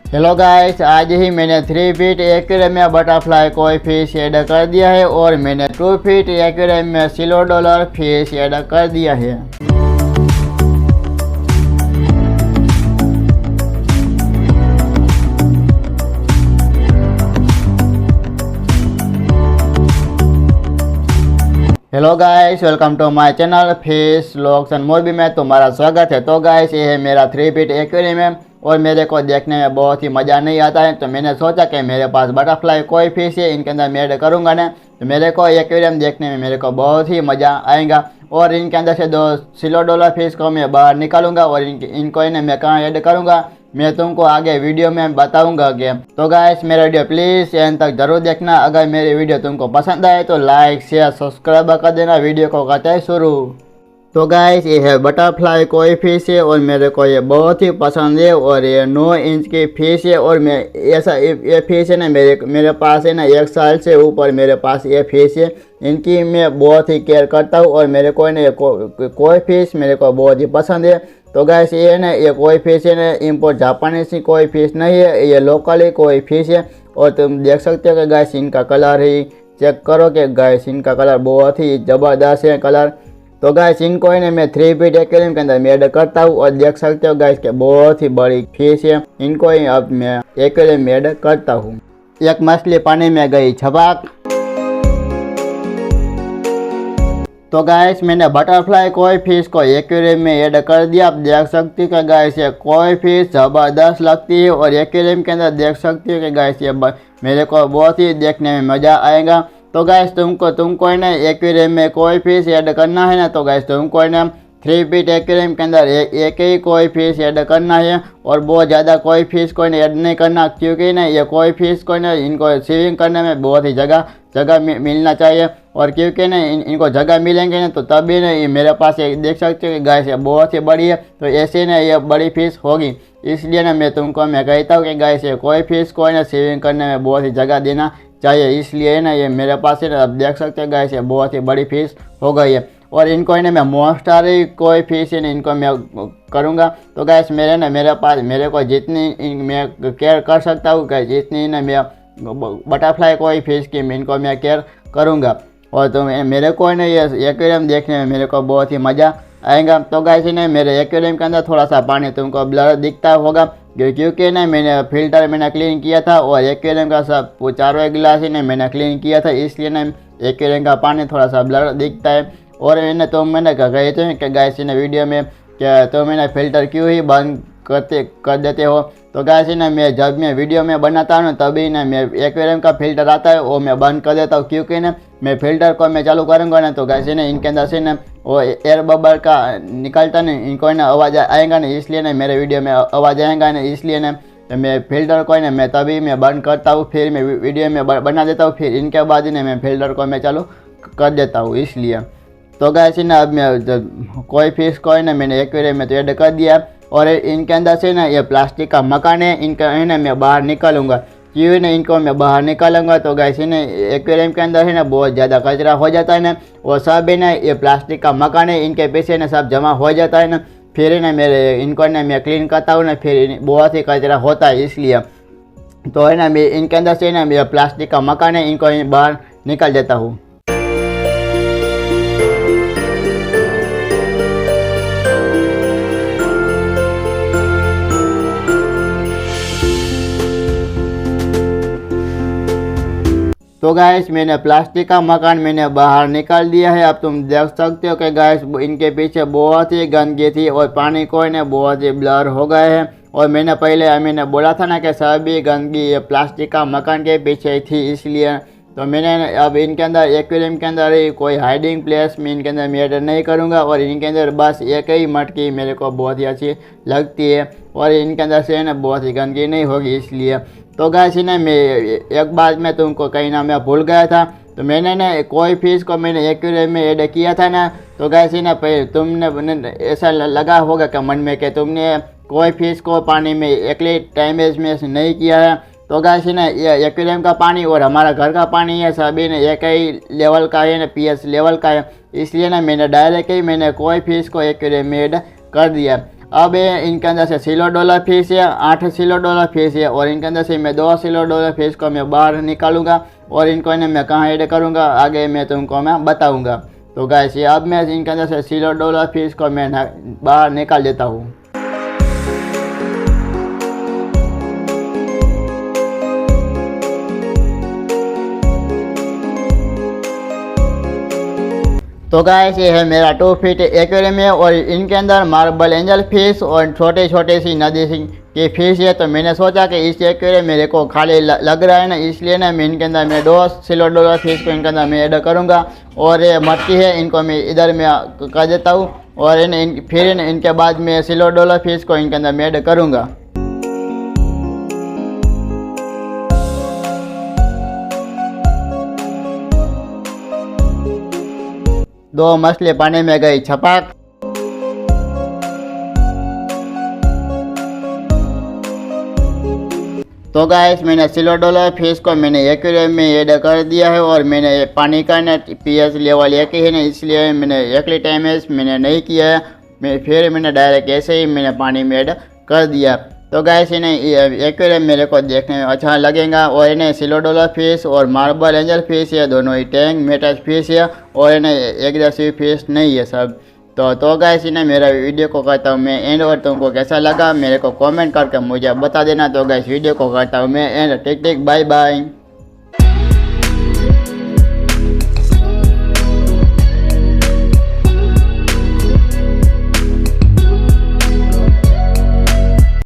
Hello guys, आज ही मैंने 3 फीट एक्वेरियम में बटरफ्लाई कोई फिश ऐड कर दिया है और मैंने 2 फीट एक्वेरियम में सिल्वर डॉलर फिश ऐड कर दिया है। Hello guys, welcome to my channel fish vlogs and more भी में तुम्हारा स्वागत है। तो गाइस, ये है मेरा 3 फीट एक्वेरियम है और मेरे को देखने में बहुत ही मज़ा नहीं आता है, तो मैंने सोचा कि मेरे पास बटरफ्लाई कोई फिश है, इनके अंदर मैं ऐड करूँगा ना, तो मेरे को एक्वेरियम देखने में मेरे को बहुत ही मज़ा आएगा। और इनके अंदर से 2 सिल्वर डॉलर फिश को मैं बाहर निकालूंगा और इनको इन्हें मैं कहाँ ऐड करूँगा मैं तुमको आगे वीडियो में बताऊंगा कि। तो गाइस, मेरा वीडियो प्लीज़ एंड तक जरूर देखना। अगर मेरी वीडियो तुमको पसंद आए तो लाइक शेयर सब्सक्राइब कर देना। वीडियो को करते हैं शुरू। तो गाइस, ये है बटरफ्लाई कोई फिश है और मेरे को ये बहुत ही पसंद है और ये 9 इंच की फिश है। और मैं ऐसा ये फिश है ना, मेरे पास है ना 1 साल से ऊपर मेरे पास ये फिश है। इनकी मैं बहुत ही केयर करता हूँ और मेरे को ना कोई फिश मेरे को बहुत ही पसंद है। तो गाइस, ये ना ये कोई फिश है ना, इम्पोर्ट जापानीज की कोई फिश नहीं है, ये लोकल ही कोई फिश है। और तुम देख सकते हो कि गाइस इनका कलर ही चेक करो कि गाइस इनका कलर बहुत ही ज़बरदस्त है कलर। तो गाइस, इनको है ना मैं 3 फीट एक्वेरियम के अंदर मैं ऐड करता हूँ और देख सकते हो गाइस के बहुत ही बड़ी फिश है। इनको ही अब मैं एक्वेरियम में ऐड करता हूँ। एक मछली पानी में गई छबाक। तो गाइस, मैंने बटरफ्लाई कोई फिश को एक्वेरियम में ऐड कर दिया। आप देख सकते हो कि गाइस ये कोई फिश ज़बरदस्त लगती है और एक्वेरियम के अंदर देख सकते हो कि गाइस ये मेरे को बहुत ही देखने में मज़ा आएगा। तो गाइस, तुमको है ना एक्वेरियम में कोई फिश ऐड करना है ना, तो गाइस तुमको है ना 3 फीट एक्वेरियम के अंदर एक ही कोई फिश ऐड करना है और बहुत ज़्यादा कोई फिश को ऐड नहीं करना, क्योंकि ना ये कोई फिश को ना इनको स्विमिंग करने में बहुत ही जगह मिलना चाहिए। और क्योंकि ना इनको जगह मिलेंगे ना तो तभी ना ये मेरे पास देख सकते हो कि गाइस ये बहुत ही बड़ी है, तो ऐसे ना ये बड़ी फिश होगी। इसलिए ना मैं कहता हूँ कि गाइस ये कोई फिश को ना स्विमिंग करने में बहुत ही जगह देना चाहिए। इसलिए ना ये मेरे पास है ना, अब देख सकते हैं गाइस ये बहुत ही बड़ी फिश हो गई है। और इनको है ना मैं मोस्टर कोई फिश है ना इनको मैं करूँगा। तो गाइस मेरे पास मेरे को जितनी मैं केयर कर सकता हूँ गाइस, जितनी ना मैं बटरफ्लाई कोई फिश की इनको मैं केयर करूँगा। और तो मेरे को है ना ये एक्वेरियम देखने में मेरे को बहुत ही मज़ा आएगा। तो गाइस ने मेरे एक्वेरियम के अंदर थोड़ा सा पानी तुमको ब्लर दिखता होगा, क्योंकि ना मैंने फिल्टर क्लीन किया था और एक्वेरियम का सब चारों गिलास ही मैंने क्लीन किया था, इसलिए ना एक्वेरियम का पानी थोड़ा सा ब्लर दिखता है। और मैंने कहे थे कि गाइस ने वीडियो में क्या तो मैंने फ़िल्टर क्यों ही बंद कर देते हो। तो गाइस ना जब मैं वीडियो में बनाता हूँ तभी ना मैं एक्वेरियम का फ़िल्टर आता है वो मैं बंद कर देता हूँ, क्योंकि ना मैं फ़िल्टर को मैं चालू करूँगा ना तो गाइस ना इनके अंदर से ना वो एयर बबल का निकलता ना इनको ना आवाज़ आएगा ना, इसलिए ना मेरे वीडियो में आवाज़ आएगा ना, इसलिए ना तो मैं फ़िल्टर को ना मैं तभी मैं बंद करता हूँ, फिर मैं वीडियो में बना देता हूँ, फिर इनके बाद ही ना मैं फ़िल्टर को मैं चालू कर देता हूँ, इसलिए। तो गाइस ना अब मैं कोई फिश को है ना मैंने एक्वेरियम में तो ऐड कर दिया और इनके अंदर से ना ये प्लास्टिक का मकान है, इनका है ना मैं बाहर निकालूंगा। क्यों ना इनको मैं बाहर निकालूंगा तो गाइस ना एक्वेरियम के अंदर है ना बहुत ज़्यादा कचरा हो जाता है ना, वो सब है ना ये प्लास्टिक का मकान है, इनके पीछे ना सब जमा हो जाता है ना, फिर है ना मेरे इनको ना मैं क्लीन करता हूँ ना, फिर बहुत ही कचरा होता है, इसलिए। तो है ना मैं इनके अंदर से ना मेरा प्लास्टिक का मकान है, इनको बाहर निकाल देता हूँ। तो गाइस मैंने प्लास्टिक का मकान मैंने बाहर निकाल दिया है। अब तुम देख सकते हो कि गाइस इनके पीछे बहुत ही गंदगी थी और पानी को ने बहुत ही ब्लर हो गए हैं। और मैंने बोला था ना कि सभी गंदगी प्लास्टिक का मकान के पीछे थी, इसलिए तो मैंने अब इनके अंदर एक्वेरियम के अंदर ही कोई हाइडिंग प्लेस में इनके अंदर मैं ऐड नहीं करूँगा और इनके अंदर बस एक ही मटकी मेरे को बहुत ही अच्छी लगती है और इनके अंदर से ना बहुत ही गंदगी नहीं होगी, इसलिए। तो गाइस ना मैं एक बात मैं तुमको कहीं ना मैं भूल गया था, तो मैंने ना कोई फिश को मैंने एक्वेरियम में ऐड किया था ना, तो गाइस ना तुमने ऐसा लगा होगा कि मन में कि तुमने कोई फिश को पानी में अकेले टाइम में नहीं किया है। तो गाइस ना ये एक्वेरियम का पानी और हमारा घर का पानी है सभी ने एक ही लेवल का है ना, पीएच लेवल का है, इसलिए ना मैंने डायरेक्ट ही मैंने कोई फिश को एक्वेरियम में ऐड कर दिया। अब इनके अंदर से सिलो डॉलर फिश है, 8 सिलो डॉलर फिश है, और इनके अंदर से मैं 2 सिलो डॉलर फिश को मैं बाहर निकालूंगा और इनको मैं कहाँ ऐड करूँगा आगे मैं तुमको मैं बताऊँगा। तो गाइस ये अब मैं इनके अंदर से सिलो डॉलर फिश को मैं बाहर निकाल देता हूँ। तो गाइस ये है मेरा 2 फीट एक्वेरियम है और इनके अंदर मार्बल एंजल फिश और छोटे छोटे सी नदी की फिश है। तो मैंने सोचा कि इस एक्वेरियम मेरे को खाली लग रहा है ना, इसलिए ना मैं इनके अंदर मैं 2 सिलो डॉलर फिश को इनके अंदर मैं ऐड करूँगा। और ये मटकी है इनको मैं इधर में कर देता हूँ और फिर इनके बाद मैं सिलो डॉलर फिश को इनके अंदर मैं ऐड करूँगा। दो मछली पानी में गई छपाक। तो गाइस मैंने सिलो डॉलर फिश को मैंने एक्वेरियम में ऐड कर दिया है और मैंने पानी का ना पीएच लेवल एक ही है ना, इसलिए मैंने एकली टाइम मैंने नहीं किया है, फिर मैंने डायरेक्ट ऐसे ही मैंने पानी में ऐड कर दिया। तो गाइस इन्हें एक्वेरियम मेरे को देखने में अच्छा लगेगा और इन्हें सिलो डॉलर फिश और मार्बल एंजल फिश है, दोनों ही टैंक मेटल फिश है और इन्हें एग्रेसिव फिश नहीं है सब। तो गाइस इन्हें मेरा वीडियो को करता हूँ मैं एंड और तुमको कैसा लगा मेरे को कमेंट करके मुझे बता देना। तो गाइस वीडियो को करता हूँ मैं and, tick tick bye bye.